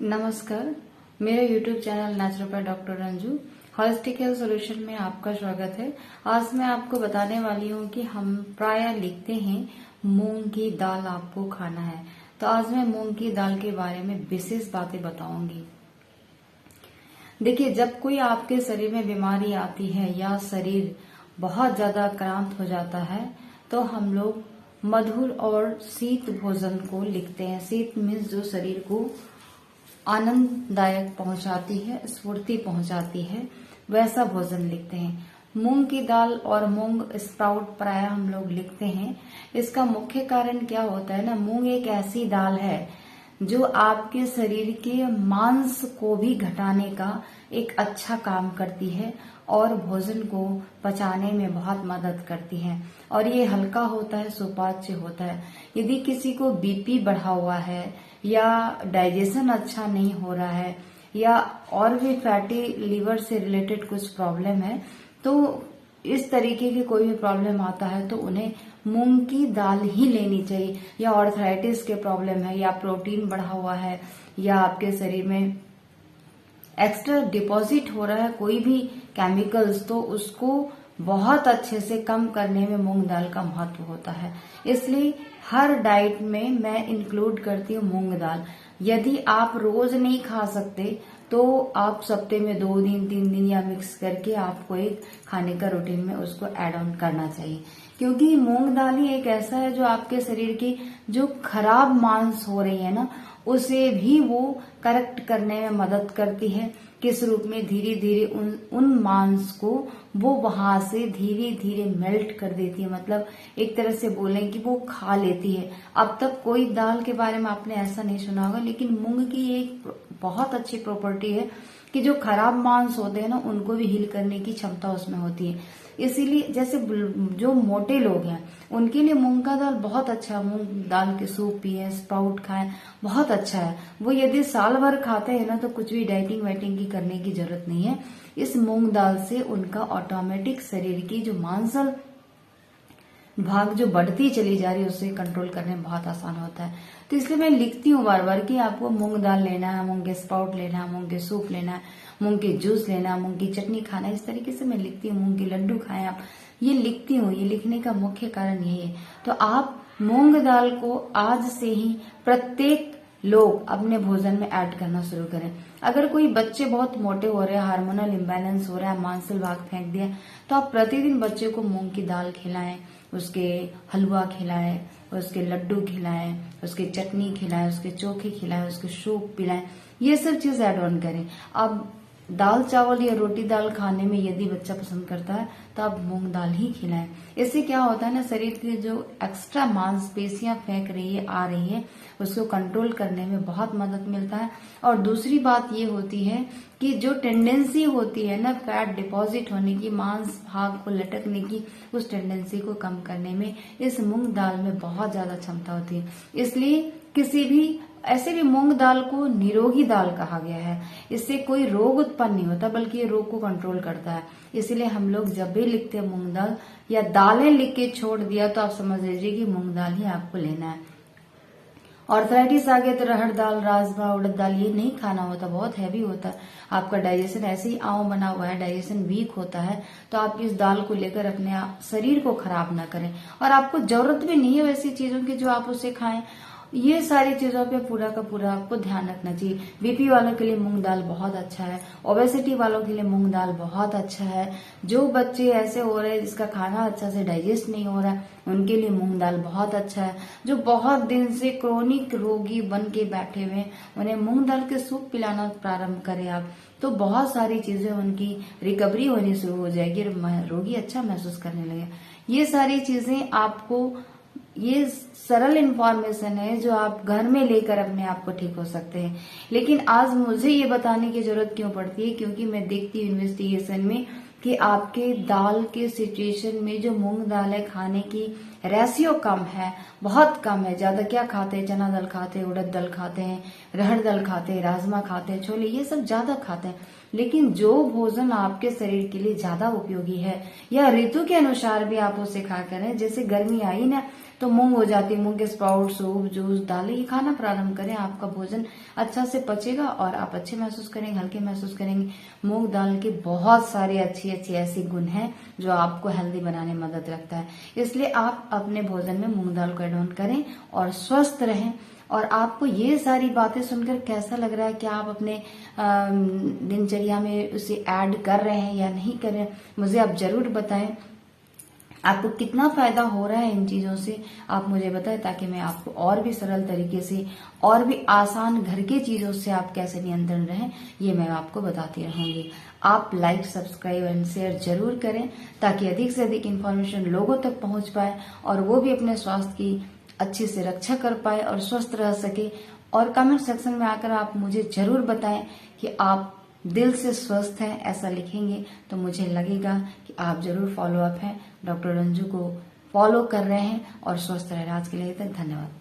नमस्कार, मेरे YouTube channel naturopath doctor Ranju holistic health solution में आपका स्वागत है। आज मैं आपको बताने वाली हूँ कि हम प्रायः लिखते हैं मूंग की दाल आपको खाना है। तो आज मैं मूंग की दाल के बारे में विशेष बातें बताऊंगी। देखिए, जब कोई आपके शरीर में बीमारी आती है या शरीर बहुत ज्यादा क्रांत हो जाता है तो हम लोग मधुर और शीत भोजन को लिखते हैं। शीत मीन्स जो शरीर को आनंददायक पहुंचाती है, स्फूर्ति पहुंचाती है, वैसा भोजन लिखते हैं। मूंग की दाल और मूंग स्प्राउट प्राय हम लोग लिखते हैं। इसका मुख्य कारण क्या होता है ना, मूंग एक ऐसी दाल है जो आपके शरीर के मांस को भी घटाने का एक अच्छा काम करती है और भोजन को पचाने में बहुत मदद करती है। और ये हल्का होता है, सुपाच्य होता है। यदि किसी को बीपी बढ़ा हुआ है या डाइजेशन अच्छा नहीं हो रहा है या और भी फैटी लीवर से रिलेटेड कुछ प्रॉब्लम है, तो इस तरीके की कोई भी प्रॉब्लम आता है तो उन्हें मूंग की दाल ही लेनी चाहिए। या आर्थराइटिस के प्रॉब्लम है या प्रोटीन बढ़ा हुआ है या आपके शरीर में एक्स्ट्रा डिपॉजिट हो रहा है कोई भी केमिकल्स, तो उसको बहुत अच्छे से कम करने में मूंग दाल का महत्व होता है। इसलिए हर डाइट में मैं इंक्लूड करती हूँ मूंग दाल। यदि आप रोज नहीं खा सकते तो आप हफ्ते में 2 दिन 3 दिन या मिक्स करके आपको एक खाने का रूटीन में उसको ऐड ऑन करना चाहिए, क्योंकि मूंग दाल ही एक ऐसा है जो आपके शरीर की जो खराब मांस हो रही है ना, उसे भी वो करेक्ट करने में मदद करती है। किस रूप में? धीरे धीरे उन मांस को वो वहां से धीरे धीरे मेल्ट कर देती है। मतलब एक तरह से बोलें कि वो खा लेती है। अब तक कोई दाल के बारे में आपने ऐसा नहीं सुना होगा, लेकिन मूंग की एक बहुत अच्छी प्रॉपर्टी है कि जो खराब मांस होते हैं ना, उनको भी हील करने की क्षमता उसमें होती है। इसीलिए जैसे जो मोटे लोग हैं उनके लिए मूंग का दाल बहुत अच्छा है। मूंग दाल के सूप पिए, स्प्राउट खाएं, बहुत अच्छा है। वो यदि साल भर खाते हैं ना तो कुछ भी डाइटिंग वाइटिंग की करने की जरूरत नहीं है। इस मूंग दाल से उनका ऑटोमेटिक शरीर की जो मांसल भाग जो बढ़ती चली जा रही है उसे कंट्रोल करने में बहुत आसान होता है। तो इसलिए मैं लिखती हूँ बार बार कि आपको मूंग दाल लेना है, मूंग के स्प्राउट लेना है, मूंग के सूप लेना है, मूंग के जूस लेना है, मूंग की चटनी खाना है। इस तरीके से मैं लिखती हूँ। मूंग के लड्डू खाएं आप, ये लिखती हूँ। ये लिखने का मुख्य कारण यही है। तो आप मूंग दाल को आज से ही प्रत्येक लोग अपने भोजन में ऐड करना शुरू करें। अगर कोई बच्चे बहुत मोटे हो रहे हैं, हार्मोनल इम्बैलेंस हो रहा है, मांसल भाग फेंक दिया, तो आप प्रतिदिन बच्चे को मूंग की दाल खिलाएं, उसके हलवा खिलाएं, उसके लड्डू खिलाएं, उसके चटनी खिलाएं, उसके चोखे खिलाएं, उसके सूप पिलाएं। ये सब चीज ऐड ऑन करें। अब दाल चावल या रोटी दाल खाने में यदि बच्चा पसंद करता है तो आप मूंग दाल ही खिलाएं। इससे क्या होता है ना, शरीर की जो एक्स्ट्रा मांसपेशियां फेंक रही है, आ रही है, उसको कंट्रोल करने में बहुत मदद मिलता है। और दूसरी बात ये होती है कि जो टेंडेंसी होती है ना फैट डिपॉजिट होने की, मांस भाग को लटकने की, उस टेंडेंसी को कम करने में इस मूंग दाल में बहुत ज्यादा क्षमता होती है। इसलिए किसी भी ऐसे भी मूंग दाल को निरोगी दाल कहा गया है। इससे कोई रोग उत्पन्न नहीं होता, बल्कि ये रोग को कंट्रोल करता है। इसीलिए हम लोग जब भी लिखते हैं मूंग दाल या दालें लिख के छोड़ दिया तो आप समझ लीजिए कि मूंग दाल ही आपको लेना है। आर्थराइटिस आ गया तो रहड़ दाल, राजमा, उड़द दाल ये नहीं खाना होता, बहुत हैवी होता है। आपका डाइजेशन ऐसे ही आंव बना हुआ है, डाइजेशन वीक होता है, तो आप इस दाल को लेकर अपने शरीर को खराब ना करें। और आपको जरूरत भी नहीं है वैसी चीजों की जो आप उसे खाएं। ये सारी चीजों पे पूरा का पूरा आपको ध्यान रखना चाहिए। बीपी वालों के लिए मूंग दाल बहुत अच्छा है। ओबेसिटी वालों के लिए मूंग दाल बहुत अच्छा है। जो बच्चे ऐसे हो रहे हैं जिसका खाना अच्छा से डाइजेस्ट नहीं हो रहा है, उनके लिए मूंग दाल बहुत अच्छा है। जो बहुत दिन से क्रोनिक रोगी बन के बैठे हुए हैं, उन्हें मूंग दाल के सूप पिलाना प्रारंभ करें आप, तो बहुत सारी चीजें उनकी रिकवरी होनी शुरू हो जाएगी और रोगी अच्छा महसूस करने लगे। ये सारी चीजें आपको, ये सरल इंफॉर्मेशन है जो आप घर में लेकर अपने आप को ठीक हो सकते हैं। लेकिन आज मुझे ये बताने की जरूरत क्यों पड़ती है, क्योंकि मैं देखती हूँ इन्वेस्टिगेशन में कि आपके दाल के सिचुएशन में जो मूंग दाल है खाने की रेशियो कम है, बहुत कम है। ज्यादा क्या खाते हैं? चना दाल खाते हैं, उड़द दाल खाते हैं, रहड़ दाल खाते हैं, राजमा खाते हैं, छोले, ये सब ज्यादा खाते हैं। लेकिन जो भोजन आपके शरीर के लिए ज्यादा उपयोगी है या ऋतु के अनुसार भी आप उसे खा करें, जैसे गर्मी आई ना तो मूंग हो जाती है, मूंग के स्प्राउट, सूप, जूस, दालें, ये खाना प्रारंभ करें। आपका भोजन अच्छा से पचेगा और आप अच्छे महसूस करेंगे, हल्के महसूस करेंगे। मूंग दाल के बहुत सारे अच्छी अच्छी ऐसी गुण हैं जो आपको हेल्दी बनाने में मदद रखता है। इसलिए आप अपने भोजन में मूंग दाल को एड ऑन करें और स्वस्थ रहें। और आपको ये सारी बातें सुनकर कैसा लग रहा है कि आप अपने दिनचर्या में उसे ऐड कर रहे हैं या नहीं कर रहे हैं, मुझे आप जरूर बताएं। आपको कितना फायदा हो रहा है इन चीजों से आप मुझे बताएं, ताकि मैं आपको और भी सरल तरीके से और भी आसान घर के चीजों से आप कैसे नियंत्रण रहें ये मैं आपको बताती रहूंगी। आप लाइक, सब्सक्राइब एंड शेयर जरूर करें ताकि अधिक से अधिक इन्फॉर्मेशन लोगों तक पहुंच पाए और वो भी अपने स्वास्थ्य की अच्छे से रक्षा कर पाए और स्वस्थ रह सके। और कमेंट सेक्शन में आकर आप मुझे जरूर बताएं कि आप दिल से स्वस्थ हैं, ऐसा लिखेंगे तो मुझे लगेगा कि आप जरूर फॉलो अप हैं, डॉक्टर रंजू को फॉलो कर रहे हैं और स्वस्थ रह रहे हैं। आज के लिए धन्यवाद।